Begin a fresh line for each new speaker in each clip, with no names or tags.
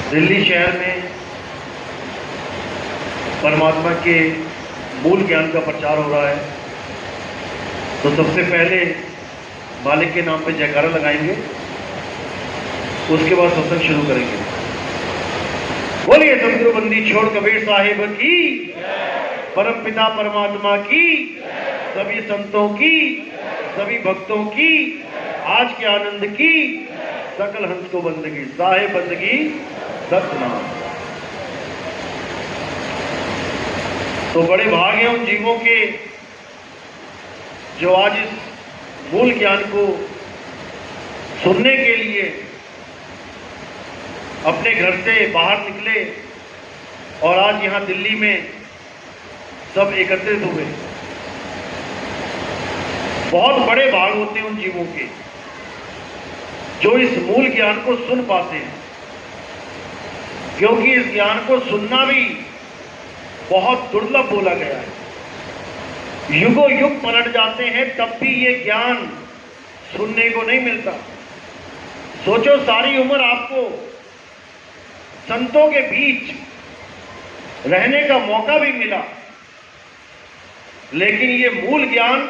दिल्ली शहर में परमात्मा के मूल ज्ञान का प्रचार हो रहा है, तो सबसे पहले मालिक के नाम पे जयकारा लगाएंगे, उसके बाद सत्संग शुरू करेंगे। बोलिए सतगुरु बंदी छोड़ कबीर साहिब की, परम पिता परमात्मा की, सभी संतों की, सभी भक्तों की, आज के आनंद की, सकल हंस को बंदगी, साहिब बंदगी सतनाम। तो बड़े भाग हैं उन जीवों के जो आज इस मूल ज्ञान को सुनने के लिए अपने घर से बाहर निकले और आज यहां दिल्ली में सब एकत्रित हुए। बहुत बड़े भाग होते हैं उन जीवों के जो इस मूल ज्ञान को सुन पाते हैं, क्योंकि इस ज्ञान को सुनना भी बहुत दुर्लभ बोला गया है। युगों युग पलट जाते हैं तब भी ये ज्ञान सुनने को नहीं मिलता। सोचो, सारी उम्र आपको संतों के बीच रहने का मौका भी मिला, लेकिन ये मूल ज्ञान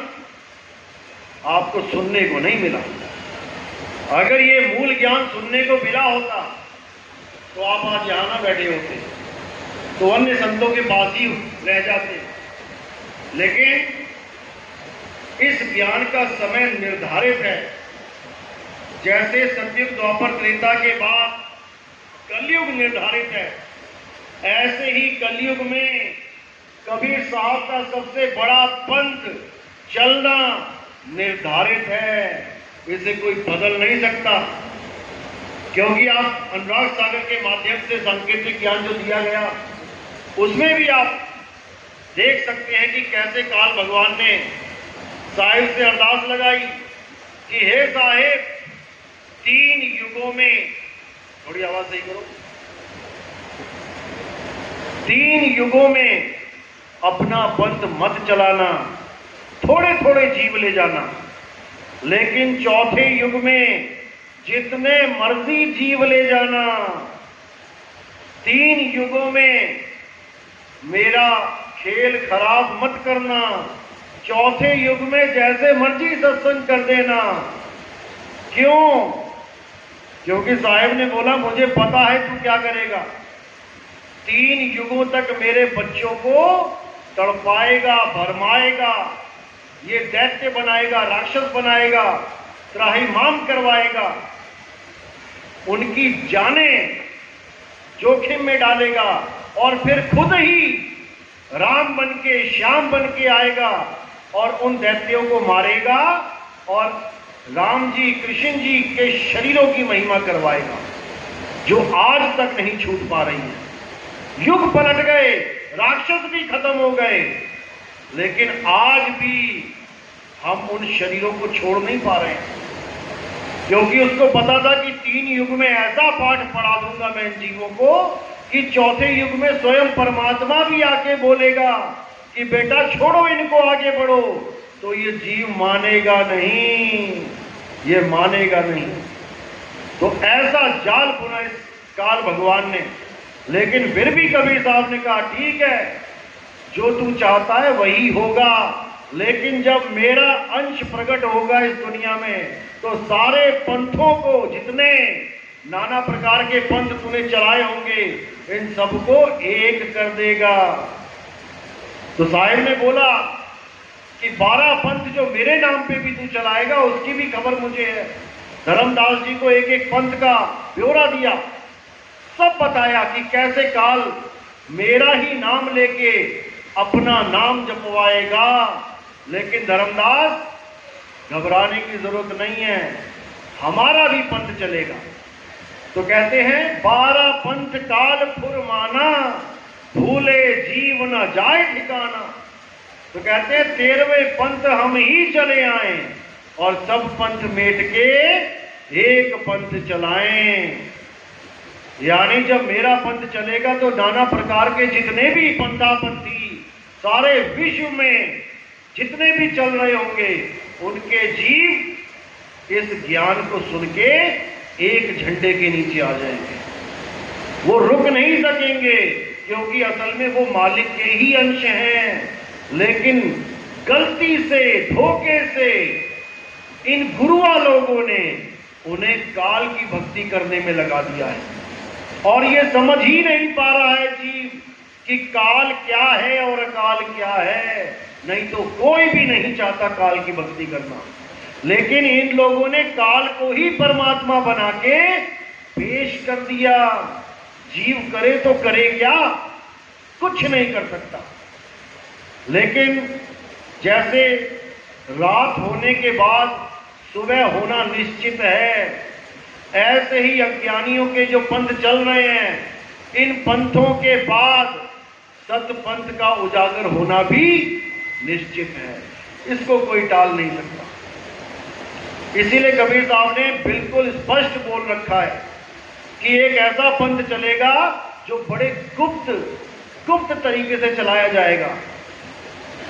आपको सुनने को नहीं मिला। अगर ये मूल ज्ञान सुनने को मिला होता तो आप आज यहां ना बैठे होते, तो अन्य संतों के पास ही रह जाते। लेकिन इस ज्ञान का समय निर्धारित है। जैसे सतयुग द्वापर त्रेता के बाद कलयुग निर्धारित है, ऐसे ही कलयुग में कबीर साहब का सबसे बड़ा पंथ चलना निर्धारित है। इसे कोई बदल नहीं सकता, क्योंकि आप अनुराग सागर के माध्यम से सांकेतिक ज्ञान जो दिया गया उसमें भी आप देख सकते हैं कि कैसे काल भगवान ने साहिब से अरदास लगाई कि हे साहिब, 3 युगों में, थोड़ी आवाज सही करो, 3 युगों में अपना पंथ मत चलाना, थोड़े थोड़े जीव ले जाना, लेकिन चौथे युग में जितने मर्जी जीव ले जाना। 3 युगों में मेरा खेल खराब मत करना, चौथे युग में जैसे मर्जी सत्संग कर देना। क्यों? क्योंकि साहिब ने बोला मुझे पता है तू क्या करेगा। 3 युगों तक मेरे बच्चों को तड़पाएगा, भरमाएगा, ये दैत्य बनाएगा, राक्षस बनाएगा, त्राहिमाम करवाएगा, उनकी जानें जोखिम में डालेगा और फिर खुद ही राम बन के, श्याम बन के आएगा और उन दैत्यों को मारेगा और राम जी, कृष्ण जी के शरीरों की महिमा करवाएगा, जो आज तक नहीं छूट पा रही है। युग पलट गए, राक्षस भी खत्म हो गए, लेकिन आज भी हम उन शरीरों को छोड़ नहीं पा रहे हैं, क्योंकि उसको पता था कि 3 युग में ऐसा पाठ पढ़ा दूंगा मैं इन जीवों को कि चौथे युग में स्वयं परमात्मा भी आके बोलेगा कि बेटा छोड़ो इनको, आगे बढ़ो, तो ये जीव मानेगा नहीं, ये मानेगा नहीं। तो ऐसा जाल बुना इस काल भगवान ने, लेकिन फिर भी कबीर साहब ने कहा ठीक है, जो तू चाहता है वही होगा, लेकिन जब मेरा अंश प्रकट होगा इस दुनिया में तो सारे पंथों को, जितने नाना प्रकार के पंथ तूने चलाए होंगे, इन सबको एक कर देगा। तो साहिब ने बोला कि 12 पंथ जो मेरे नाम पे भी तू चलाएगा उसकी भी खबर मुझे है। धर्मदास जी को एक एक पंथ का ब्यौरा दिया, सब बताया कि कैसे काल मेरा ही नाम लेके अपना नाम जपवाएगा। लेकिन धर्मदास घबराने की जरूरत नहीं है, हमारा भी पंथ चलेगा। तो कहते हैं 12 पंथ काल फुरमाना, भूले जीव न जाए ठिकाना। तो कहते हैं 13वें पंथ हम ही चले आए और सब पंथ मेट के एक पंथ चलाएं। यानी जब मेरा पंथ चलेगा तो नाना प्रकार के जितने भी पंथापंथी सारे विश्व में जितने भी चल रहे होंगे, उनके जीव इस ज्ञान को सुन के एक झंडे के नीचे आ जाएंगे। वो रुक नहीं सकेंगे, क्योंकि असल में वो मालिक के ही अंश हैं। लेकिन गलती से, धोखे से इन गुरुआ लोगों ने उन्हें काल की भक्ति करने में लगा दिया है, और ये समझ ही नहीं पा रहा है जीव कि काल क्या है और अकाल क्या है। नहीं तो कोई भी नहीं चाहता काल की भक्ति करना, लेकिन इन लोगों ने काल को ही परमात्मा बना के पेश कर दिया। जीव करे तो करे क्या, कुछ नहीं कर सकता। लेकिन जैसे रात होने के बाद सुबह होना निश्चित है, ऐसे ही अज्ञानियों के जो पंथ चल रहे हैं, इन पंथों के बाद सतपंथ का उजागर होना भी निश्चित है। इसको कोई टाल नहीं सकता। इसीलिए कबीर साहब ने बिल्कुल स्पष्ट बोल रखा है कि एक ऐसा पंथ चलेगा जो बड़े गुप्त तरीके से चलाया जाएगा,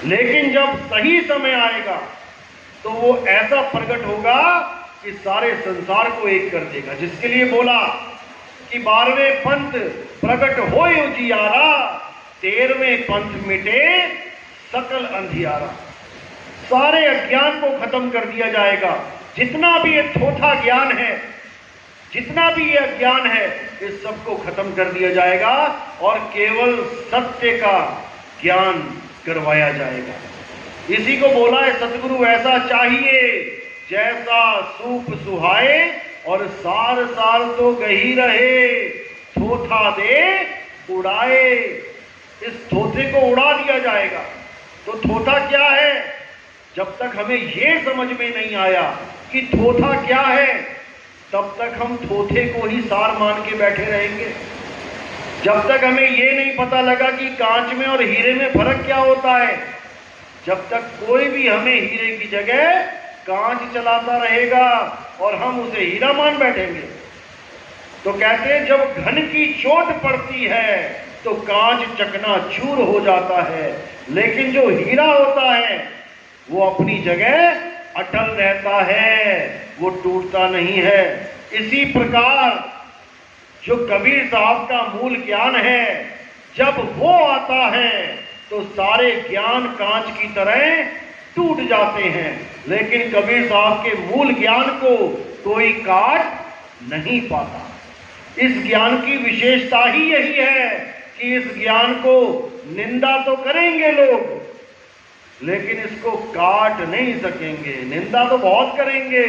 लेकिन जब सही समय आएगा तो वो ऐसा प्रकट होगा कि सारे संसार को एक कर देगा। जिसके लिए बोला कि 12वें पंथ प्रकट होय उजियारा, 13वें पंथ मिटे सकल अंधियारा। सारे अज्ञान को खत्म कर दिया जाएगा। जितना भी ये थोथा ज्ञान है, जितना भी ये अज्ञान है, इस सबको खत्म कर दिया जाएगा और केवल सत्य का ज्ञान करवाया जाएगा। इसी को बोला है सतगुरु ऐसा चाहिए जैसा सूप सुहाए, और सार सार तो गही रहे, थोथा दे उड़ाए। इस थोथे को उड़ा दिया जाएगा। तो थोथा क्या है? जब तक हमें ये समझ में नहीं आया कि थोथा क्या है, तब तक हम थोथे को ही सार मान के बैठे रहेंगे। जब तक हमें ये नहीं पता लगा कि कांच में और हीरे में फर्क क्या होता है, जब तक कोई भी हमें हीरे की जगह कांच चलाता रहेगा और हम उसे हीरा मान बैठेंगे। तो कहते हैं जब घन की चोट पड़ती है तो कांच चकनाचूर हो जाता है, लेकिन जो हीरा होता है वो अपनी जगह अटल रहता है, वो टूटता नहीं है। इसी प्रकार जो कबीर साहब का मूल ज्ञान है, जब वो आता है तो सारे ज्ञान कांच की तरह टूट जाते हैं। लेकिन कबीर साहब के मूल ज्ञान को कोई काट नहीं पाता। इस ज्ञान की विशेषता ही यही है कि इस ज्ञान को निंदा तो करेंगे लोग, लेकिन इसको काट नहीं सकेंगे। निंदा तो बहुत करेंगे,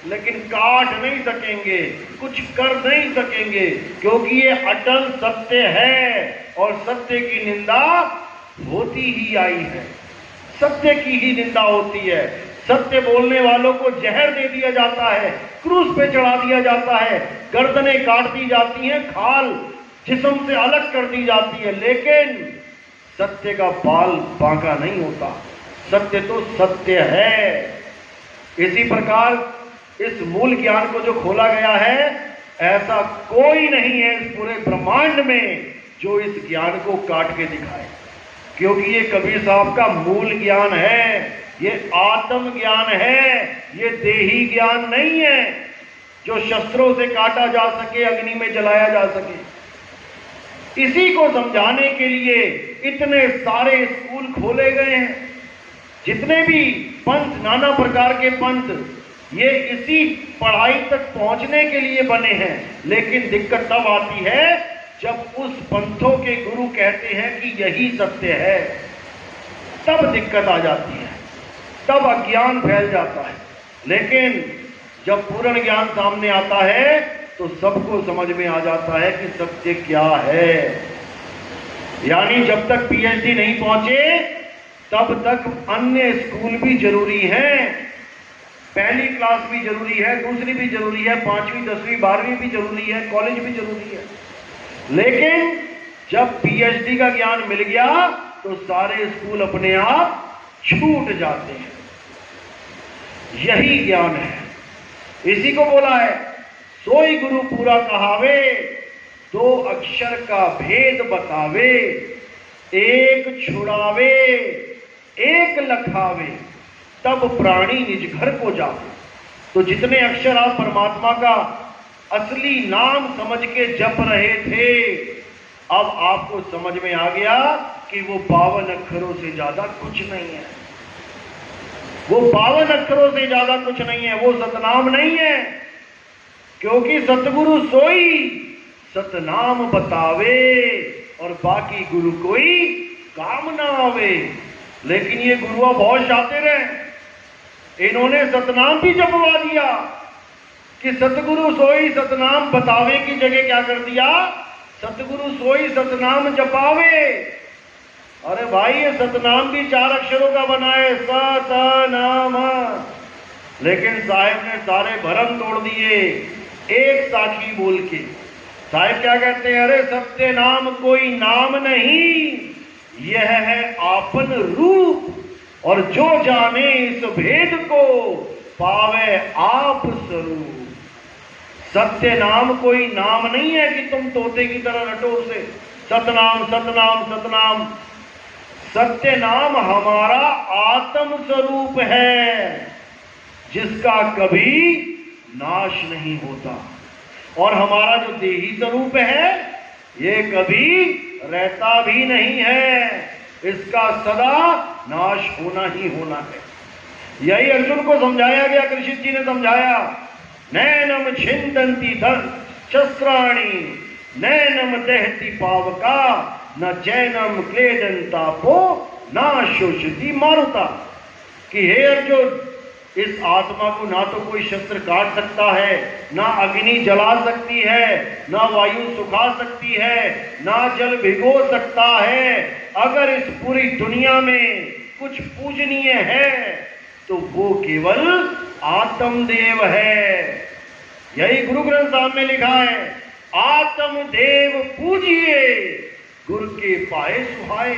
लेकिन काट नहीं सकेंगे, कुछ कर नहीं सकेंगे, क्योंकि ये अटल सत्य है और सत्य की निंदा होती ही आई है। सत्य की ही निंदा होती है। सत्य बोलने वालों को जहर दे दिया जाता है, क्रूस पे चढ़ा दिया जाता है, गर्दनें काट दी जाती हैं, खाल जिस्म से अलग कर दी जाती है, लेकिन सत्य का बाल बांका नहीं होता। सत्य तो सत्य है। इसी प्रकार इस मूल ज्ञान को जो खोला गया है, ऐसा कोई नहीं है इस पूरे ब्रह्मांड में जो इस ज्ञान को काट के दिखाए, क्योंकि ये कबीर साहब का मूल ज्ञान है, ये आत्म ज्ञान है, ये देही ज्ञान नहीं है जो शस्त्रों से काटा जा सके, अग्नि में जलाया जा सके। इसी को समझाने के लिए इतने सारे स्कूल खोले गए हैं। जितने भी पंथ, नाना प्रकार के पंथ, ये इसी पढ़ाई तक पहुंचने के लिए बने हैं। लेकिन दिक्कत तब आती है जब उस पंथों के गुरु कहते हैं कि यही सत्य है, तब दिक्कत आ जाती है, तब अज्ञान फैल जाता है। लेकिन जब पूर्ण ज्ञान सामने आता है तो सबको समझ में आ जाता है कि सत्य क्या है। यानी जब तक पीएचडी नहीं पहुंचे तब तक अन्य स्कूल भी जरूरी हैं। पहली क्लास भी जरूरी है, दूसरी भी जरूरी है, 5वीं 10वीं 12वीं भी जरूरी है, कॉलेज भी जरूरी है। लेकिन जब पीएचडी का ज्ञान मिल गया तो सारे स्कूल अपने आप छूट जाते हैं। यही ज्ञान है। इसी को बोला है सोई गुरु पूरा कहावे, 2 अक्षर का भेद बतावे, एक छुड़ावे एक लखावे, तब प्राणी निज घर को जावे। तो जितने अक्षर आप परमात्मा का असली नाम समझ के जप रहे थे। अब आपको समझ में आ गया कि वो 52 अक्षरों से ज्यादा कुछ नहीं है। वो 52 अक्षरों से ज्यादा कुछ नहीं है, वो सतनाम नहीं है। क्योंकि सतगुरु सोई सतनाम बतावे और बाकी गुरु कोई काम ना आवे। लेकिन ये गुरुआ बहुत शातिर है, इन्होंने सतनाम भी जपवा दिया कि सतगुरु सोई सतनाम बतावे की जगह क्या कर दिया, सतगुरु सोई सतनाम जपावे। अरे भाई ये सतनाम भी 4 अक्षरों का बना है, सतनाम। लेकिन साहिब ने सारे भरम तोड़ दिए एक साखी बोल के। साहिब क्या कहते हैं, अरे सत्य नाम कोई नाम नहीं, यह है आपन रूप, और जो जाने इस भेद को पावे आप स्वरूप। सत्य नाम कोई नाम नहीं है कि तुम तोते की तरह रटो उसे, सतनाम सतनाम सतनाम। सत्य नाम हमारा आत्म स्वरूप है, जिसका कभी नाश नहीं होता। और हमारा जो देही स्वरूप है ये कभी रहता भी नहीं है, इसका सदा नाश होना ही होना है। यही अर्जुन को समझाया गया, कृष्ण जी ने समझाया, नैनम छिंदंती शस्त्राणी नैनम दहती पावका न चैनम क्लेदंतापो न शोषति मारुता। कि हे अर्जुन, इस आत्मा को ना तो कोई शस्त्र काट सकता है, ना अग्नि जला सकती है, ना वायु सुखा सकती है, ना जल भिगो सकता है। अगर इस पूरी दुनिया में कुछ पूजनीय है तो वो केवल आत्मदेव है। यही गुरु ग्रंथ साहब में लिखा है, आत्मदेव पूजिए गुरु के पाए सुहाए।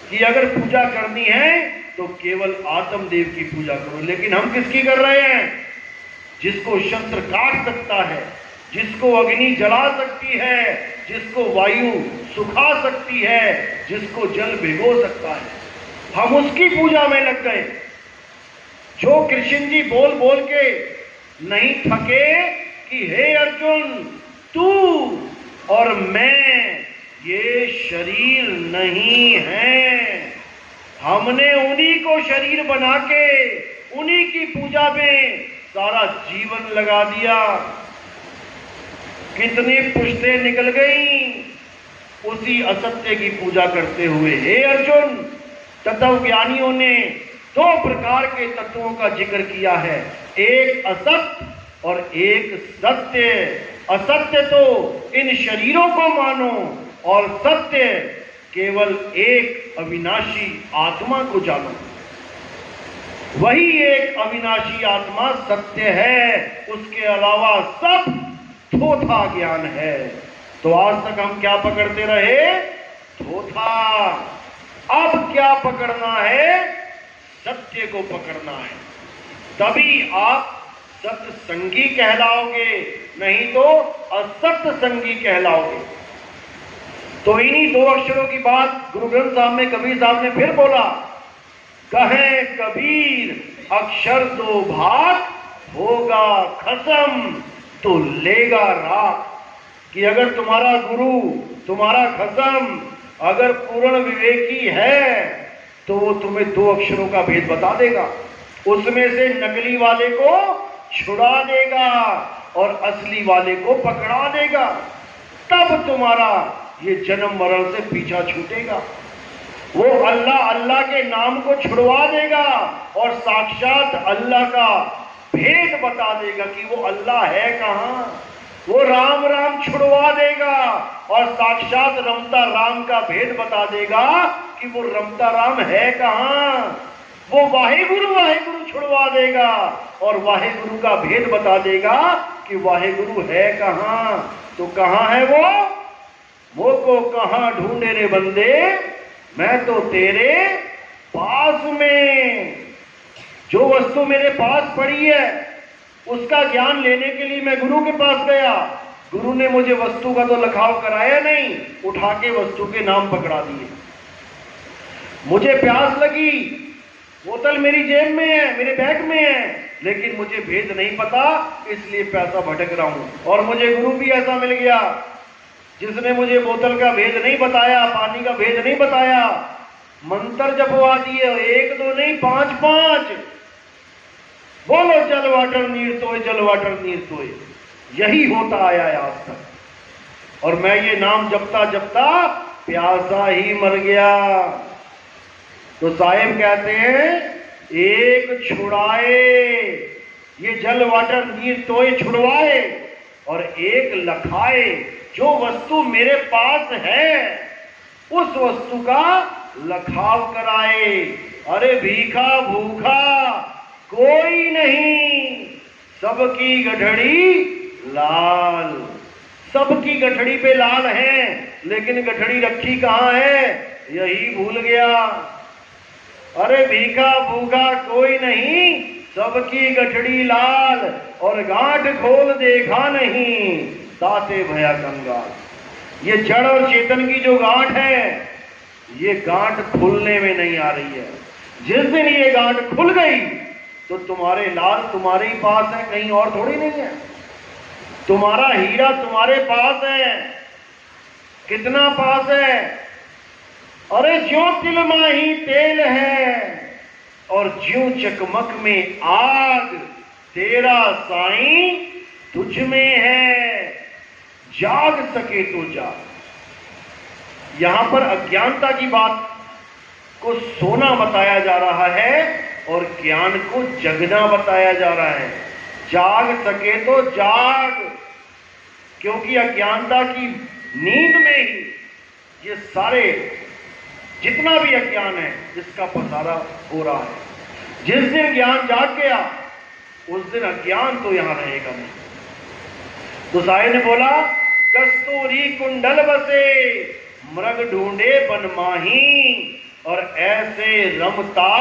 कि अगर पूजा करनी है तो केवल आत्मदेव की पूजा करो। लेकिन हम किसकी कर रहे हैं? जिसको शस्त्र काट सकता है, जिसको अग्नि जला सकती है, जिसको वायु सुखा सकती है, जिसको जल भिगो सकता है, हम उसकी पूजा में लग गए। जो कृष्ण जी बोल बोल के नहीं थके कि हे अर्जुन, तू और मैं ये शरीर नहीं है। हमने उन्हीं को शरीर बना के उन्हीं की पूजा में सारा जीवन लगा दिया। कितनी पुश्तें निकल गई उसी असत्य की पूजा करते हुए। हे अर्जुन, तत्व ज्ञानियों ने 2 प्रकार के तत्वों का जिक्र किया है, एक असत्य और एक सत्य। असत्य तो इन शरीरों को मानो और सत्य केवल एक अविनाशी आत्मा को जानो। वही एक अविनाशी आत्मा सत्य है, उसके अलावा सब थोथा ज्ञान है। तो आज तक हम क्या पकड़ते रहे? थोथा। अब क्या पकड़ना है? सत्य को पकड़ना है। तभी आप सत्संगी कहलाओगे, नहीं तो असत्य संगी कहलाओगे। तो इन्हीं 2 अक्षरों की बात गुरु ग्रंथ साहब में कबीर साहब ने फिर बोला, कहे कबीर अक्षर 2 भाग, होगा खत्म तो लेगा राख। कि अगर तुम्हारा गुरु, तुम्हारा खत्म अगर पूर्ण विवेकी है तो वो तुम्हें 2 अक्षरों का भेद बता देगा, उसमें से नकली वाले को छुड़ा देगा और असली वाले को पकड़ा देगा। तब तुम्हारा ये जन्म मरण से पीछा छूटेगा। वो अल्लाह अल्लाह के नाम को छुड़वा देगा और साक्षात अल्लाह का भेद बता देगा कि वो अल्लाह है कहां। वो राम राम छुड़वा देगा और साक्षात रमता राम का भेद बता देगा कि वो रमता राम है कहां। वो वाहेगुरु वाहेगुरु छुड़वा देगा और वाहेगुरु का भेद बता देगा कि वाहेगुरु है कहां। तो कहां है वो को कहां ढूंढे रे बंदे, मैं तो तेरे पास में। जो वस्तु मेरे पास पड़ी है उसका ज्ञान लेने के लिए मैं गुरु के पास गया। गुरु ने मुझे वस्तु का तो लखाव कराया नहीं, उठा के वस्तु के नाम पकड़ा दिए। मुझे प्यास लगी, बोतल मेरी जेब में है, मेरे बैग में है, लेकिन मुझे भेद नहीं पता, इसलिए पैसा भटक रहा हूं। और मुझे गुरु भी ऐसा मिल गया जिसने मुझे बोतल का भेद नहीं बताया, पानी का भेद नहीं बताया, मंत्र जपवा दिए, 1 2 नहीं 5 5। बोलो जल वाटर नीर तोय, जल वाटर नीर तोय। यही होता आया है आज तक। और मैं ये नाम जपता जपता प्यासा ही मर गया। तो साहिब कहते हैं एक छुड़ाए, ये जल वाटर नीर तोय छुड़वाए, और एक लखाए, जो वस्तु मेरे पास है उस वस्तु का लखाव कराए। अरे भीखा भूखा कोई नहीं, सबकी गठड़ी लाल। सबकी गठड़ी पे लाल है, लेकिन गठड़ी रखी कहां है, यही भूल गया। अरे भीखा भूखा कोई नहीं, सबकी गठड़ी लाल, और गांठ खोल देखा नहीं, ताते भया कंगाल। ये जड़ और चेतन की जो गांठ है, ये गांठ खुलने में नहीं आ रही है। जिस दिन ये गांठ खुल गई तो तुम्हारे लाल तुम्हारे ही पास है, कहीं और थोड़ी नहीं है। तुम्हारा हीरा तुम्हारे पास है। कितना पास है? अरे ज्यों तिलमा ही तेल है, और ज्यों चकमक में आग, तेरा साईं तुझ में है, जाग सके तो जाग। यहां पर अज्ञानता की बात को सोना बताया जा रहा है और ज्ञान को जगना बताया जा रहा है। जाग सके तो जाग, क्योंकि अज्ञानता की नींद में ही ये सारे जितना भी अज्ञान है इसका पसारा हो रहा है। जिस दिन ज्ञान जाग गया उस दिन अज्ञान तो यहां रहेगा नहीं। तो साहिब ने बोला कस्तूरी कुंडल बसे, मृग ढूंढे बन माही, और ऐसे रमता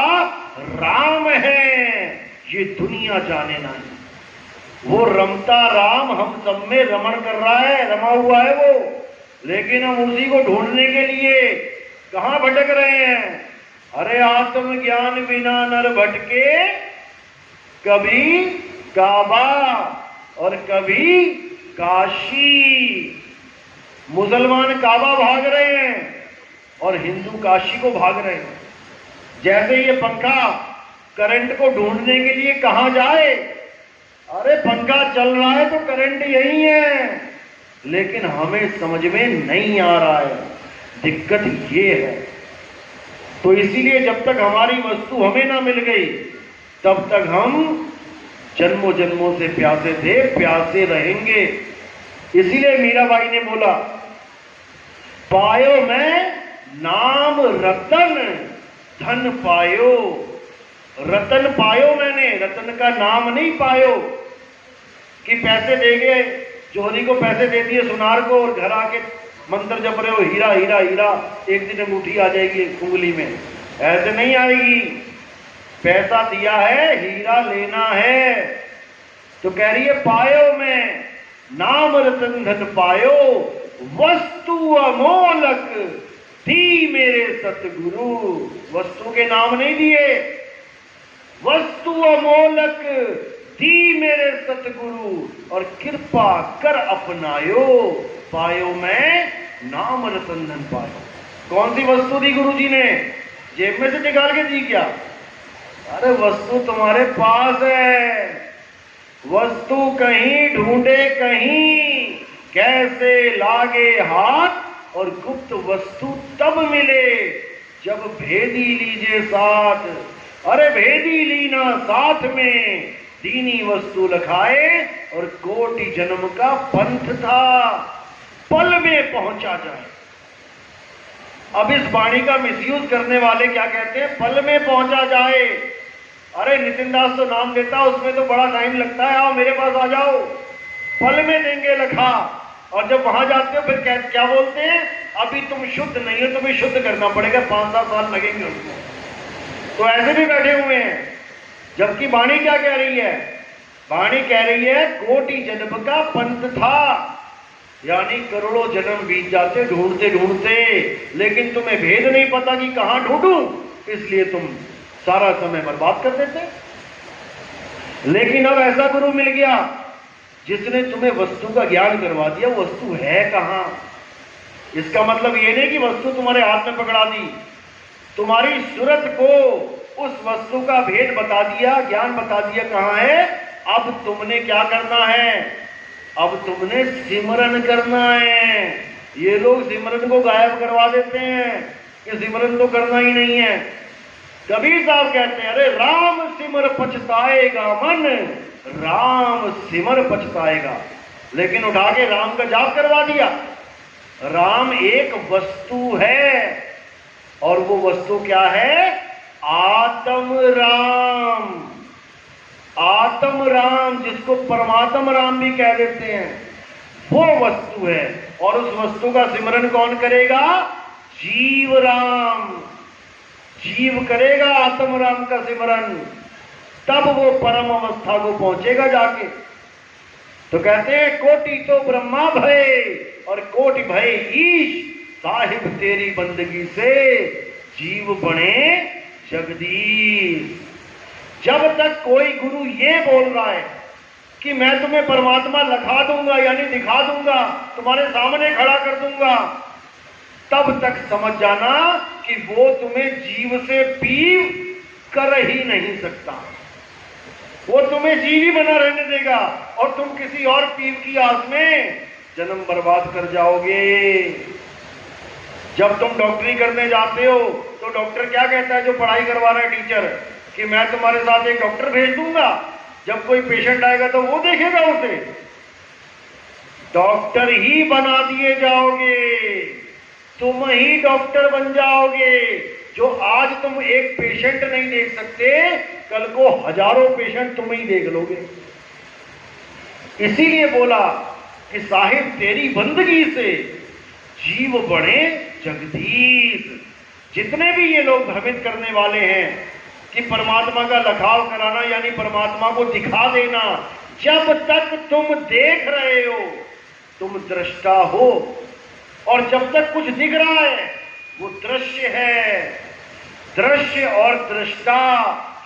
राम है, ये दुनिया जाने नहीं। वो रमता राम हम सब में रमण कर रहा है, रमा हुआ है वो, लेकिन हम उसी को ढूंढने के लिए कहां भटक रहे हैं। अरे आत्मज्ञान बिना नर भटके, कभी काबा और कभी काशी। मुसलमान काबा भाग रहे हैं और हिंदू काशी को भाग रहे हैं। जैसे ये पंखा करंट को ढूंढने के लिए कहां जाए, अरे पंखा चल रहा है तो करंट यही है, लेकिन हमें समझ में नहीं आ रहा है। दिक्कत ये है। तो इसीलिए जब तक हमारी वस्तु हमें ना मिल गई तब तक हम जन्मों जन्मों से प्यासे थे, प्यासे रहेंगे। इसीलिए मीराबाई ने बोला पायो मैं नाम रतन, धन पायो। रतन पायो मैंने, रतन का नाम नहीं पायो कि पैसे दे गए, जोहरी को पैसे दे दिए सुनार को, और घर आके मंत्र जप रहे हो हीरा हीरा हीरा, एक दिन अंगूठी आ जाएगी उंगली में। ऐसे नहीं आएगी। पैसा दिया है, हीरा लेना है। तो कह रही है पायो मैं नाम रतन धन पायो, वस्तु अमोलक दी मेरे सतगुरु। वस्तु के नाम नहीं दिए, वस्तु अमोलक दी मेरे सतगुरु, और कृपा कर अपनायो, पायो मैं नाम रतन धन पायो। कौन सी वस्तु दी गुरु जी ने? जेब में से निकाल के दी क्या? अरे वस्तु तुम्हारे पास है। वस्तु कहीं ढूंढे कहीं, कैसे लागे हाथ, और गुप्त वस्तु तब मिले जब भेदी लीजे साथ। अरे भेदी लीना साथ में, दीनी वस्तु लखाए, और कोटि जन्म का पंथ था, पल में पहुंचा जाए। अब इस वाणी का मिसयूज करने वाले क्या कहते हैं? पल में पहुंचा जाए। अरे नितिन दास तो नाम देता है, उसमें तो बड़ा टाइम लगता है, आओ मेरे पास आ जाओ, पल में देंगे लखा। और जब वहां जाते हो फिर क्या बोलते हैं? अभी तुम शुद्ध नहीं हो, तुम्हें शुद्ध करना पड़ेगा, 5-7 साल लगेंगे उसको। तो ऐसे भी बैठे हुए हैं। जबकि वाणी क्या कह रही है? वाणी कह रही है कोटि जन्म का पंथ था, यानी करोड़ों जन्म बीत जाते ढूंढते ढूंढते, लेकिन तुम्हें भेद नहीं पता कि कहां ढूंढूं, इसलिए तुम सारा समय बर्बाद कर देते। लेकिन अब ऐसा गुरु मिल गया जिसने तुम्हें वस्तु का ज्ञान करवा दिया, वस्तु है कहां। इसका मतलब ये नहीं कि वस्तु तुम्हारे हाथ में पकड़ा दी, तुम्हारी सूरत को उस वस्तु का भेद बता दिया, ज्ञान बता दिया कहां है। अब तुमने क्या करना है, अब तुमने सिमरन करना है। ये लोग सिमरन को गायब करवा देते हैं कि सिमरन तो करना ही नहीं है। कबीर साहब कहते हैं, अरे राम सिमर पछताएगा मन, राम सिमर पछताएगा। लेकिन उठा के राम का जाप करवा दिया। राम एक वस्तु है, और वो वस्तु क्या है, आत्म राम। आत्म राम, जिसको परमात्म राम भी कह देते हैं, वो वस्तु है। और उस वस्तु का सिमरन कौन करेगा, जीव राम। जीव करेगा आत्म राम का सिमरन, तब वो परम अवस्था को पहुंचेगा जाके। तो कहते हैं, कोटि तो ब्रह्मा भय और कोटि भय ईश, साहिब तेरी बंदगी से जीव बने जगदीश। जब तक कोई गुरु ये बोल रहा है कि मैं तुम्हें परमात्मा लखा दूंगा, यानी दिखा दूंगा, तुम्हारे सामने खड़ा कर दूंगा, तब तक समझ जाना कि वो तुम्हें जीव से पीव कर ही नहीं सकता। वो तुम्हें जीव ही बना रहने देगा और तुम किसी और पीव की आस में जन्म बर्बाद कर जाओगे। जब तुम डॉक्टरी करने जाते हो तो डॉक्टर क्या कहता है, जो पढ़ाई करवा रहा है टीचर, कि मैं तुम्हारे साथ एक डॉक्टर भेज दूंगा, जब कोई पेशेंट आएगा तो वो देखेगा उसे। डॉक्टर ही बना दिए जाओगे, तुम ही डॉक्टर बन जाओगे। जो आज तुम एक पेशेंट नहीं देख सकते, कल को हजारों पेशेंट तुम ही देख लोगे। इसीलिए बोला कि साहिब तेरी बंदगी से जीव बने जगदीश। जितने भी ये लोग भ्रमित करने वाले हैं कि परमात्मा का लखाव कराना यानी परमात्मा को दिखा देना, जब तक तुम देख रहे हो तुम दृष्टा हो, और जब तक कुछ दिख रहा है वो दृश्य है। दृश्य और दृष्टा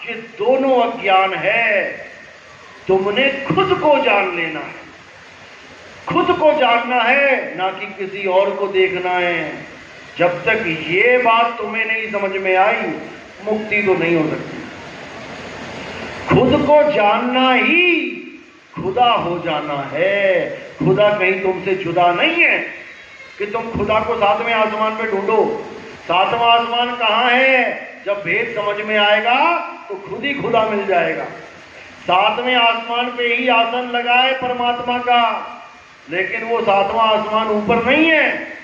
ये दोनों अज्ञान है। तुमने खुद को जान लेना है, खुद को जानना है, ना कि किसी और को देखना है। जब तक ये बात तुम्हें नहीं समझ में आई, मुक्ति तो नहीं हो सकती। खुद को जानना ही खुदा हो जाना है। खुदा कहीं तुमसे जुदा नहीं है कि तुम खुदा को सातवें आसमान पे ढूंढो। सातवां आसमान कहाँ है? जब भेद समझ में आएगा तो खुद ही खुदा मिल जाएगा। सातवें आसमान पे ही आसन लगाए परमात्मा का, लेकिन वो सातवां आसमान ऊपर नहीं है,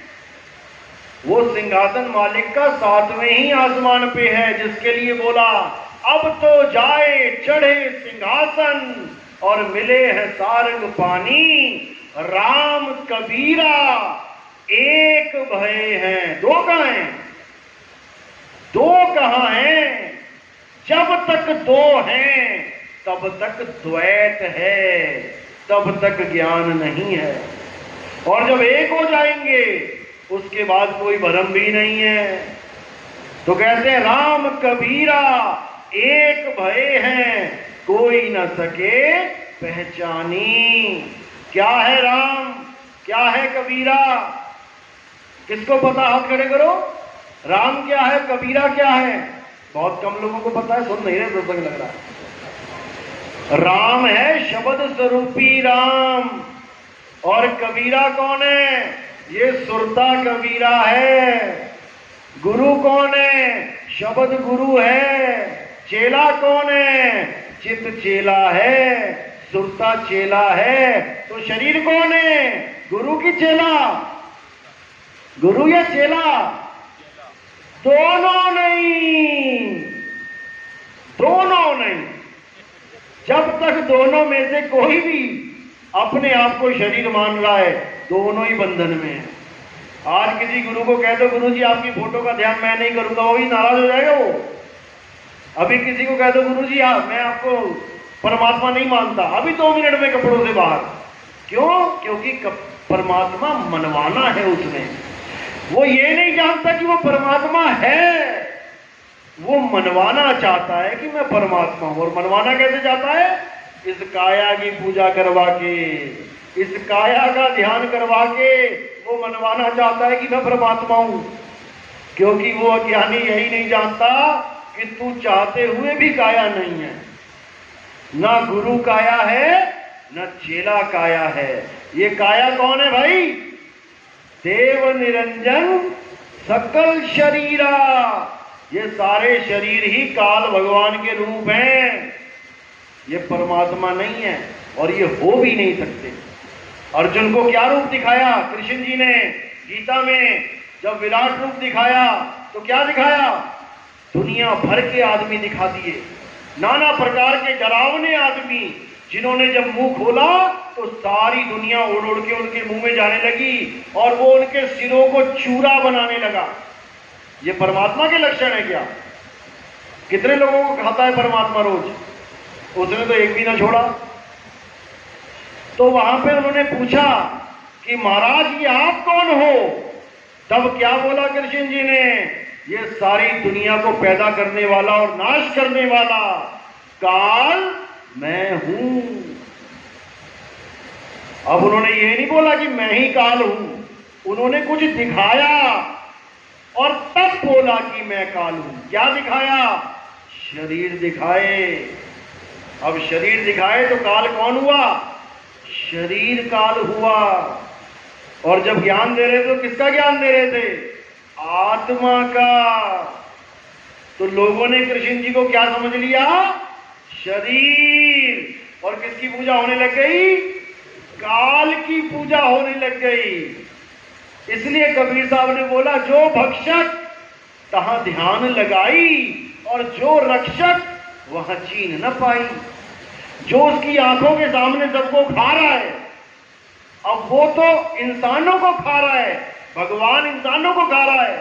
वो सिंहासन मालिक का सातवें ही आसमान पे है, जिसके लिए बोला अब तो जाए चढ़े सिंहासन और मिले है सारंग पानी। राम कबीरा एक भय हैं, दो कहाँ हैं? दो कहाँ हैं? जब तक दो हैं तब तक द्वैत है, तब तक ज्ञान नहीं है। और जब एक हो जाएंगे उसके बाद कोई भरम भी नहीं है। तो कहते हैं राम कबीरा एक भय हैं, कोई न सके पहचानी। क्या है राम, क्या है कबीरा? किसको पता? हाथ खड़े करो। राम क्या है, कबीरा क्या है? बहुत कम लोगों को पता है, सुन नहीं रहे, सत्संग लग रहा है। राम है शब्द स्वरूपी राम, और कबीरा कौन है? ये सुरता कबीरा है। गुरु कौन है? शब्द गुरु है। चेला कौन है? चित चेला है, सुरता चेला है। तो शरीर कौन है? गुरु की चेला? गुरु या चेला? दोनों नहीं, दोनों नहीं। जब तक दोनों में से कोई भी अपने आप को शरीर मान रहा है, दोनों ही बंधन में है। आज किसी गुरु को कह दो गुरु जी आपकी फोटो का ध्यान मैं नहीं करूंगा, वो भी नाराज हो जाएगा वो। अभी किसी को कह दो गुरु जी मैं आपको परमात्मा नहीं मानता, अभी 2 मिनट में कपड़ों से बाहर। क्यों? क्योंकि परमात्मा मनवाना है उसने। वो ये नहीं जानता कि वो परमात्मा है, वो मनवाना चाहता है कि मैं परमात्मा हूं। और मनवाना कैसे चाहता है? इस काया की पूजा करवा के, इस काया का ध्यान करवा के वो मनवाना चाहता है कि मैं परमात्मा हूं। क्योंकि वो अज्ञानी यही नहीं जानता कि तू चाहते हुए भी काया नहीं है, ना गुरु काया है न चेला काया है। ये काया कौन है भाई? देव निरंजन सकल शरीरा। ये सारे शरीर ही काल भगवान के रूप हैं, ये परमात्मा नहीं है और ये हो भी नहीं सकते। अर्जुन को क्या रूप दिखाया कृष्ण जी ने गीता में? जब विराट रूप दिखाया तो क्या दिखाया? दुनिया भर के आदमी दिखा दिए, नाना प्रकार के डरावने आदमी, जिन्होंने जब मुंह खोला तो सारी दुनिया उड़ उड़ के उनके मुंह में जाने लगी और वो उनके सिरों को चूरा बनाने लगा। ये परमात्मा के लक्षण है क्या? कितने लोगों को खाता है परमात्मा रोज? उसने तो एक भी ना छोड़ा। तो वहां पे उन्होंने पूछा कि महाराज ये आप कौन हो? तब क्या बोला कृष्ण जी ने? ये सारी दुनिया को पैदा करने वाला और नाश करने वाला काल मैं हूं। अब उन्होंने ये नहीं बोला कि मैं ही काल हूं, उन्होंने कुछ दिखाया और तब बोला कि मैं काल हूं। क्या दिखाया? शरीर दिखाए। अब शरीर दिखाए तो काल कौन हुआ? शरीर काल हुआ। और जब ज्ञान दे रहे थे तो किसका ज्ञान दे रहे थे? आत्मा का। तो लोगों ने कृष्ण जी को क्या समझ लिया? शरीर। और किसकी पूजा होने लग गई? काल की पूजा होने लग गई। इसलिए कबीर साहब ने बोला, जो भक्षक तहां ध्यान लगाई और जो रक्षक वहां चीन न पाई। जो उसकी आंखों के सामने सबको खा रहा है, अब वो तो इंसानों को खा रहा है, भगवान इंसानों को खा रहा है।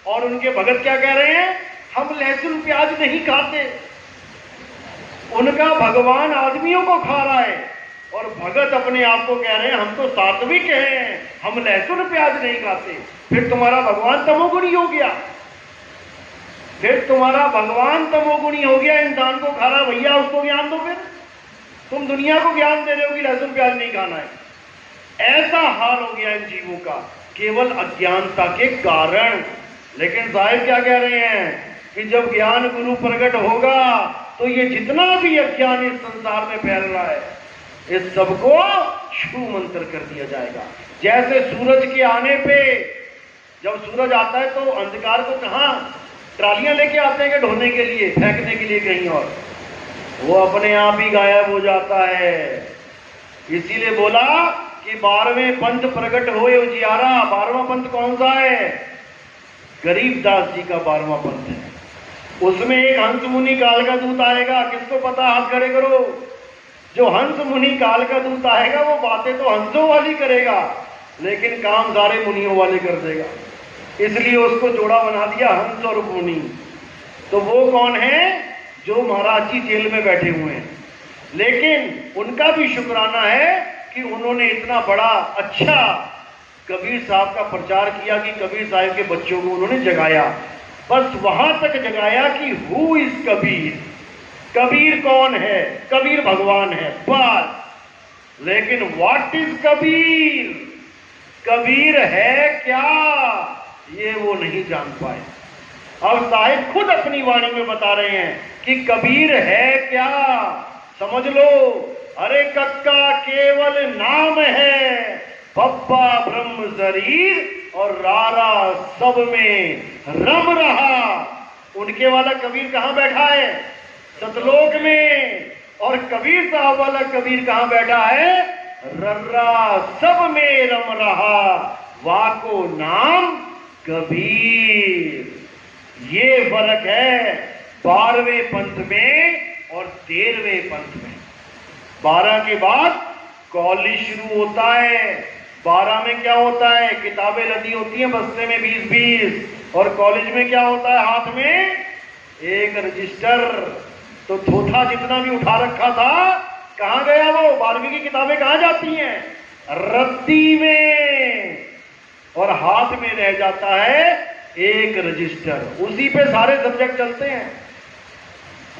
और उनके भगत क्या कह रहे हैं? हम लहसुन प्याज नहीं खाते। उनका भगवान आदमियों को खा रहा है और भगत अपने आप को कह रहे हैं हम तो सात्विक हैं, हम लहसुन प्याज नहीं खाते। फिर तुम्हारा भगवान तमोगुणी हो गया। फिर तुम्हारा भगवान तमोगुणी हो गया, इंसान को खा रहा। भैया उसको ज्ञान दो। फिर तुम दुनिया को ज्ञान दे रहे हो कि लहसुन प्याज नहीं खाना है। ऐसा हाल हो गया इन जीवों का, केवल अज्ञानता के कारण। लेकिन साहिब क्या कह रहे हैं कि जब ज्ञान गुरु प्रकट होगा तो ये जितना भी अज्ञान इस संसार में फैल रहा है, इस सबको छू मंत्र कर दिया जाएगा। जैसे सूरज के आने पे, जब सूरज आता है तो अंधकार को कहां ट्रालियां लेके आते हैं कि ढोने के लिए, फेंकने के लिए कहीं और, वो अपने आप ही गायब हो जाता है। इसीलिए बोला कि 12वें पंथ प्रकट होए उजियारा। 12वां पंथ कौन सा है? गरीबदास जी का 12वां पंथ है। उसमें एक हंस मुनि काल का दूत आएगा। किसको पता? हाथ खड़े करो। जो हंस मुनि काल का दूत आएगा वो बातें तो हंसों वाली करेगा, लेकिन काम सारे मुनियों वाले कर देगा। इसलिए उसको जोड़ा बना दिया हंस और मुनि। तो वो कौन है? जो महाराज जी जेल में बैठे हुए हैं। लेकिन उनका भी शुक्राना है कि उन्होंने इतना बड़ा अच्छा कबीर साहब का प्रचार किया कि कबीर साहब के बच्चों को उन्होंने जगाया। बस वहां तक जगाया कि हु इज कबीर, कबीर कौन है? कबीर भगवान है, बस। लेकिन व्हाट इज कबीर, कबीर है क्या, ये वो नहीं जान पाए। अब साहिब खुद अपनी वाणी में बता रहे हैं कि कबीर है क्या। समझ लो, अरे कक्का केवल नाम है, पप्पा ब्रह्म शरीर और रारा सब में रम रहा। उनके वाला कबीर कहां बैठा है? सतलोक में। और कबीर साहब वाला कबीर कहां बैठा है? रर्रा सब में रम रहा, वाको नाम कबीर। ये फर्क है 12वें पंथ में और 13वें पंथ में। 12 के बाद कॉलेज शुरू होता है। 12 में क्या होता है? किताबें लदी होती हैं बस्ते में 20-20। और कॉलेज में क्या होता है? हाथ में एक रजिस्टर। तो थोथा जितना भी उठा रखा था कहां गया वो? 12वीं की किताबें कहां जाती हैं? रद्दी में। और हाथ में रह जाता है एक रजिस्टर। उसी पे सारे सब्जेक्ट चलते हैं,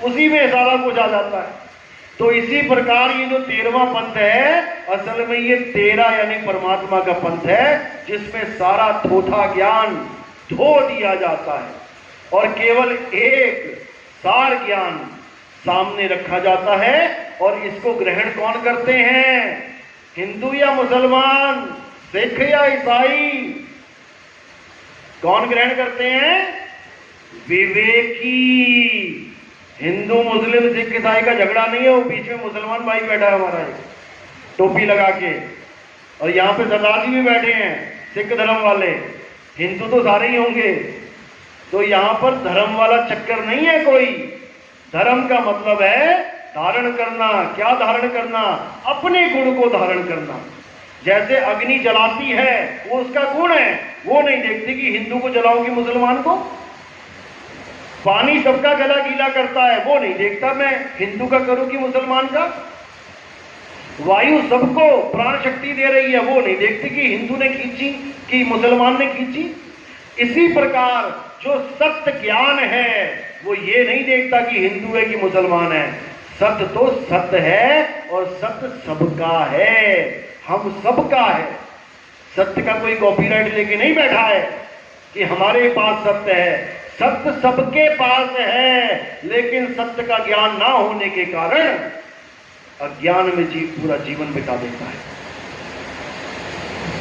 उसी में सारा कुछ आ जाता है। तो इसी प्रकार ये जो 13वां पंथ है, असल में ये 13 यानी परमात्मा का पंथ है, जिसमें सारा थोथा ज्ञान धो दिया जाता है और केवल एक सार ज्ञान सामने रखा जाता है। और इसको ग्रहण कौन करते हैं? हिंदू या मुसलमान, सिख या ईसाई? कौन ग्रहण करते हैं? विवेकी। हिंदू मुस्लिम सिख ईसाई का झगड़ा नहीं है, वो बीच में मुसलमान भाई बैठा है हमारा एक टोपी लगा के, और यहां पे सरदार जी भी बैठे हैं सिख धर्म वाले। हिंदू तो सारे ही होंगे। तो यहां पर धर्म वाला चक्कर नहीं है कोई। धर्म का मतलब है धारण करना। क्या धारण करना? अपने गुण को धारण करना। जैसे अग्नि जलाती है, वो उसका गुण है, वो नहीं देखती कि हिंदू को जलाऊंगी मुसलमान को। पानी सबका गला गीला करता है, वो नहीं देखता मैं हिंदू का करूं कि मुसलमान का। वायु सबको प्राण शक्ति दे रही है, वो नहीं देखती कि हिंदू ने खींची कि मुसलमान ने खींची। इसी प्रकार जो सत्य ज्ञान है, वो ये नहीं देखता कि हिंदू है कि मुसलमान है। सत्य तो सत्य है और सत्य सबका है, हम सबका है। सत्य का कोई कॉपीराइट लेके नहीं बैठा है कि हमारे पास सत्य है। सत्य सबके पास है, लेकिन सत्य का ज्ञान ना होने के कारण अज्ञान में पूरा जीवन बिता देता है।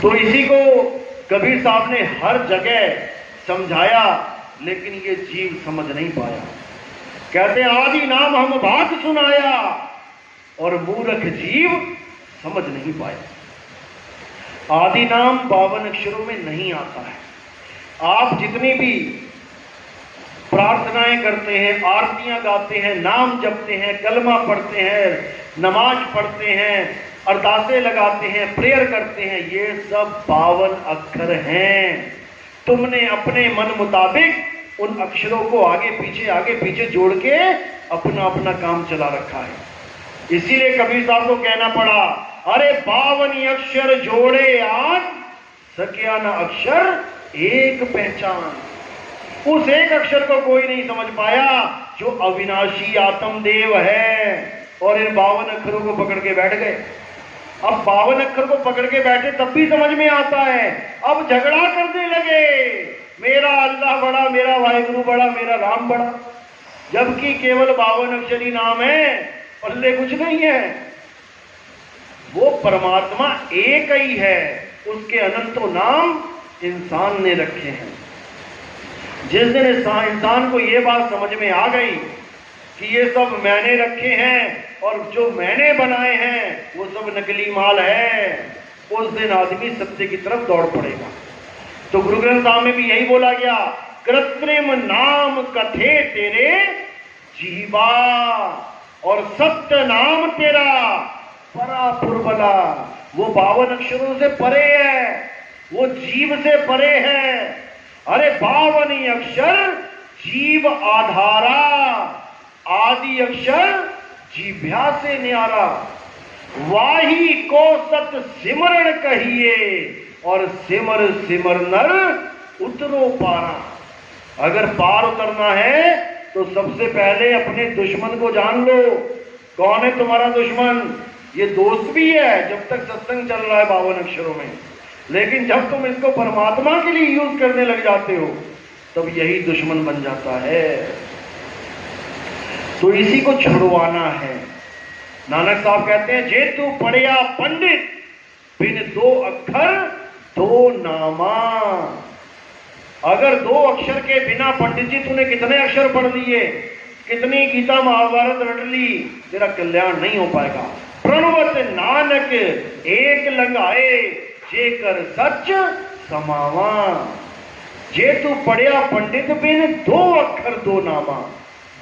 तो इसी को कबीर साहब ने हर जगह समझाया, लेकिन ये जीव समझ नहीं पाया। कहते आदि नाम हम बात सुनाया और मूर्ख जीव समझ नहीं पाया। आदि नाम 52 अक्षरों में नहीं आता है। आप जितनी भी प्रार्थनाएं करते हैं, आरतियां गाते हैं, नाम जपते हैं, कलमा पढ़ते हैं, नमाज पढ़ते हैं, अरदासें लगाते हैं, प्रेयर करते हैं, ये सब 52 अक्षर हैं। तुमने अपने मन मुताबिक उन अक्षरों को आगे पीछे जोड़ के अपना अपना काम चला रखा है। इसीलिए कबीर साहब को कहना पड़ा, अरे 52 अक्षर जोड़े आज, सकिया न अक्षर एक पहचान। उस एक अक्षर को कोई नहीं समझ पाया जो अविनाशी आत्मदेव है, और इन 52 अक्षरों को पकड़ के बैठ गए। अब 52 अक्षर को पकड़ के बैठे तब भी समझ में आता है। अब झगड़ा करने लगे, मेरा अल्लाह बड़ा, मेरा वाहिगुरु बड़ा, मेरा राम बड़ा, जबकि केवल 52 अक्षरी नाम है, पल्ले कुछ नहीं है। वो परमात्मा एक ही है, उसके अनंतों नाम इंसान ने रखे हैं। जिस दिन इंसान को ये बात समझ में आ गई कि ये सब मैंने रखे हैं और जो मैंने बनाए हैं वो सब नकली माल है, उस दिन आदमी सत्य की तरफ दौड़ पड़ेगा। तो गुरु ग्रंथ साहब में भी यही बोला गया, कृत्रिम नाम कथे तेरे जीवा, और सत्य नाम तेरा परा पुरबला। वो 52 अक्षरों से परे है, वो जीव से परे है। अरे 52 अक्षर जीव आधारा, आदि अक्षर जीभ्या से न्यारा। वाही को सत सिमरण कहिए, और सिमर सिमर नर उतरो पारा। अगर पार उतरना है तो सबसे पहले अपने दुश्मन को जान लो। कौन है तुम्हारा दुश्मन? ये दोस्त भी है जब तक सत्संग चल रहा है 52 अक्षरों में, लेकिन जब तुम इसको परमात्मा के लिए यूज करने लग जाते हो तब यही दुश्मन बन जाता है। तो इसी को छुड़वाना है। नानक साहब कहते हैं, जे तू पढ़िया पंडित बिन 2 अक्षर 2 नामा। अगर 2 अक्षर के बिना पंडित जी तूने कितने अक्षर पढ़ लिए, कितनी गीता महाभारत रट ली, तेरा कल्याण नहीं हो पाएगा। प्रणवत नानक एक लंगाए, जे कर सच समावा। जे तू पढ़िया पंडित बिन 2 अक्षर 2 नामा।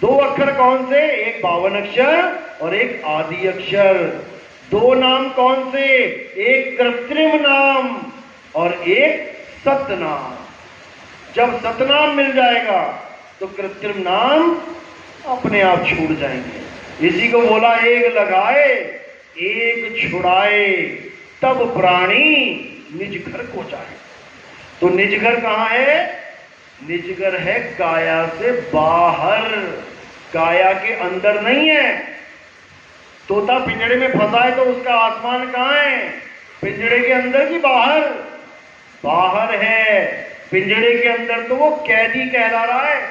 2 अक्षर कौन से? एक 52 अक्षर और एक आदि अक्षर। 2 नाम कौन से? एक कृत्रिम नाम और एक सतनाम। जब सतनाम मिल जाएगा तो कृत्रिम नाम अपने आप छूट जाएंगे। इसी को बोला, एक लगाए एक छुड़ाए, तब प्राणी निज घर को जाए। तो निज घर कहां है? निज घर है काया से बाहर, काया के अंदर नहीं है। तोता पिंजड़े में फंसा है तो उसका आसमान कहाँ है? पिंजड़े के अंदर कि बाहर? बाहर है। पिंजड़े के अंदर तो वो कैदी कहला रहा है।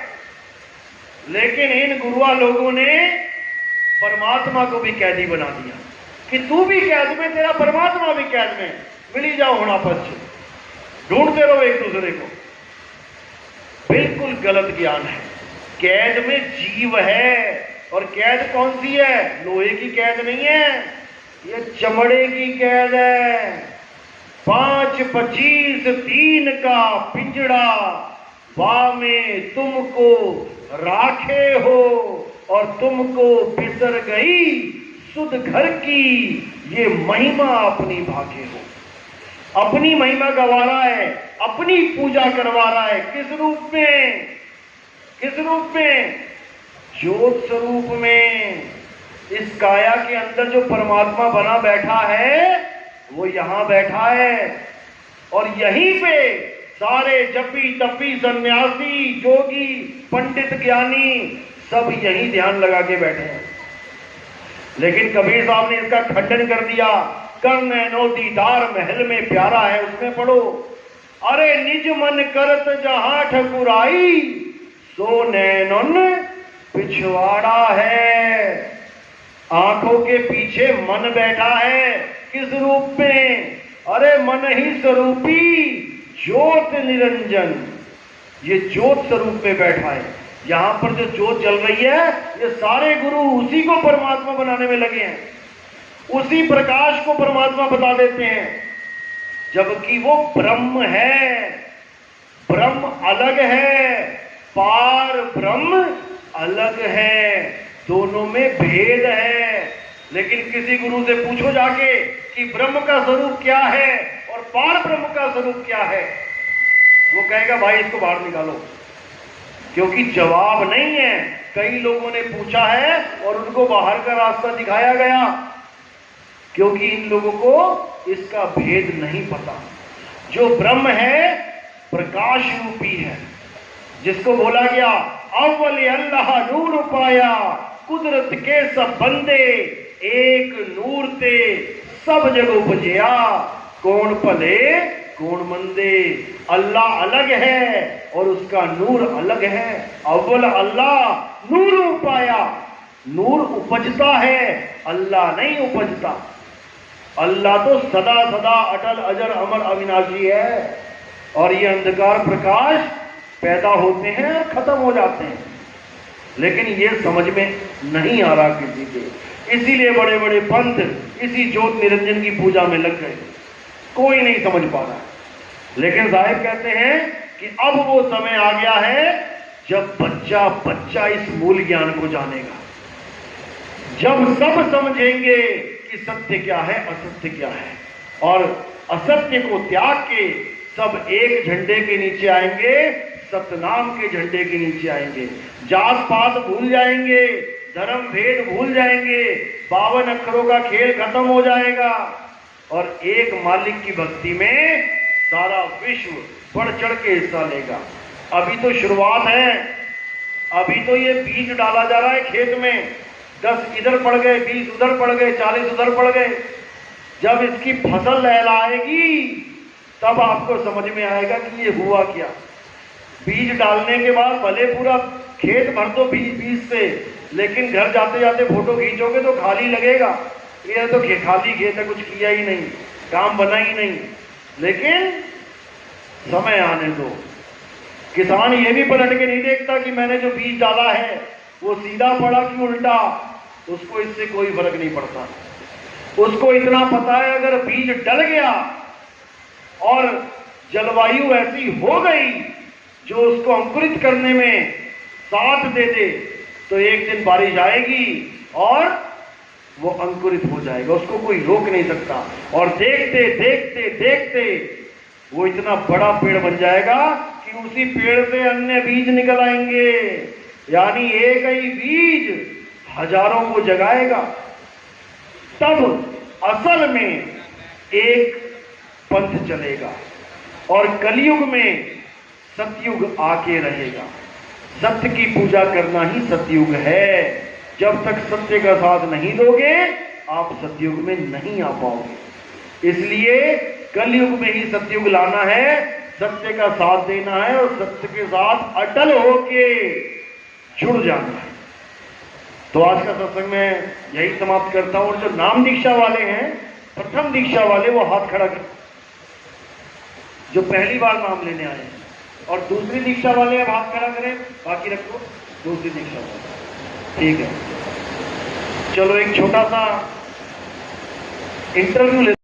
लेकिन इन गुरुआ लोगों ने परमात्मा को भी कैदी बना दिया कि तू भी कैद में, तेरा परमात्मा भी कैद में, मिली जाओ हूं आपस में, ढूंढते रहो एक दूसरे को। बिल्कुल गलत ज्ञान है। कैद में जीव है, और कैद कौन सी है? लोहे की कैद नहीं है, ये चमड़े की कैद है। 5, 25, 3 का पिंजड़ा वाह में तुमको राखे हो, और तुमको बिसर गई सुध घर की ये महिमा अपनी भागे हो। अपनी महिमा गवा रहा है, अपनी पूजा करवा रहा है। किस रूप में? किस रूप में? ज्योत स्वरूप में। इस काया के अंदर जो परमात्मा बना बैठा है वो यहां बैठा है, और यहीं पे सारे जपी तपी सन्यासी जोगी पंडित ज्ञानी सब यही ध्यान लगा के बैठे हैं। लेकिन कबीर साहब ने इसका खंडन कर दिया। कर्णैनो दीदार महल में प्यारा है, उसमें पढ़ो, अरे निज मन करत जहां ठकुराई, सो नैनन पिछवाड़ा है। आंखों के पीछे मन बैठा है। किस रूप में? अरे मन ही स्वरूपी ज्योत निरंजन, ये ज्योत स्वरूप में बैठा है। यहां पर जो ज्योत जल रही है, ये सारे गुरु उसी को परमात्मा बनाने में लगे हैं, उसी प्रकाश को परमात्मा बता देते हैं, जबकि वो ब्रह्म है। ब्रह्म अलग है, पार ब्रह्म अलग है, दोनों में भेद है। लेकिन किसी गुरु से पूछो जाके कि ब्रह्म का स्वरूप क्या है और पार ब्रह्म का स्वरूप क्या है, वो कहेगा भाई इसको बाहर निकालो, क्योंकि जवाब नहीं है। कई लोगों ने पूछा है और उनको बाहर का रास्ता दिखाया गया, क्योंकि इन लोगों को इसका भेद नहीं पता। जो ब्रह्म है प्रकाश रूपी है, जिसको बोला गया अव्वल अल्लाह नूर पाया, कुदरत के सब बंदे एक नूर ते सब जग उपजया, कौन भले कौन मंदे। अल्लाह अलग है और उसका नूर अलग है। अव्वल अल्लाह नूर पाया, नूर उपजता है, अल्लाह नहीं उपजता। अल्लाह तो सदा सदा अटल अजर अमर अविनाशी है, और ये अंधकार प्रकाश पैदा होते हैं और खत्म हो जाते हैं, लेकिन ये समझ में नहीं आ रहा किसी के। इसीलिए बड़े बड़े पंथ इसी ज्योत निरंजन की पूजा में लग गए, कोई नहीं समझ पा रहा। लेकिन साहिब कहते हैं कि अब वो समय आ गया है जब बच्चा बच्चा इस मूल ज्ञान को जानेगा, जब सब समझेंगे कि सत्य क्या है असत्य क्या है, और असत्य को त्याग के सब एक झंडे के नीचे आएंगे, सतनाम के झंडे के नीचे आएंगे। जात पात भूल जाएंगे, धर्म भेद भूल जाएंगे, 52 अक्षरों का खेल खत्म हो जाएगा, और एक मालिक की भक्ति में सारा विश्व बढ़ चढ़ के हिस्सा लेगा। अभी तो शुरुआत है, अभी तो ये बीज डाला जा रहा है खेत में। 10 इधर पड़ गए, 20 उधर पड़ गए, 40 उधर पड़ गए। जब इसकी फसल लहलाएगी तब आपको समझ में आएगा कि ये हुआ क्या। बीज डालने के बाद भले पूरा खेत भर दो बीज से, लेकिन घर जाते जाते फोटो खींचोगे तो खाली लगेगा, ये तो खाली खेत है, कुछ किया ही नहीं, काम बना ही नहीं। लेकिन समय आने दो। किसान ये भी पलट के नहीं देखता कि मैंने जो बीज डाला है वो सीधा पड़ा कि उल्टा, उसको इससे कोई फर्क नहीं पड़ता। उसको इतना पता है अगर बीज डल गया और जलवायु ऐसी हो गई जो उसको अंकुरित करने में साथ दे दे, तो एक दिन बारिश आएगी और वो अंकुरित हो जाएगा, उसको कोई रोक नहीं सकता। और देखते देखते देखते वो इतना बड़ा पेड़ बन जाएगा कि उसी पेड़ से अन्य बीज निकल आएंगे, यानी एक ही बीज हजारों को जगाएगा। तब असल में एक पंथ चलेगा, और कलयुग में सतयुग आके रहेगा। सत्य की पूजा करना ही सतयुग है। जब तक सत्य का साथ नहीं दोगे आप सतयुग में नहीं आ पाओगे। इसलिए कलयुग में ही सतयुग लाना है, सत्य का साथ देना है और सत्य के साथ अटल होके जुड़ जाना है। तो आज का सत्संग में यही समाप्त करता हूं। और जो नाम दीक्षा वाले हैं, प्रथम दीक्षा वाले, वो हाथ खड़ा करें जो पहली बार नाम लेने आए हैं। और दूसरी दीक्षा वाले अब हाथ खड़ा करें, बाकी रखो दूसरी दीक्षा वाले। ठीक है, चलो एक छोटा सा इंटरव्यू ले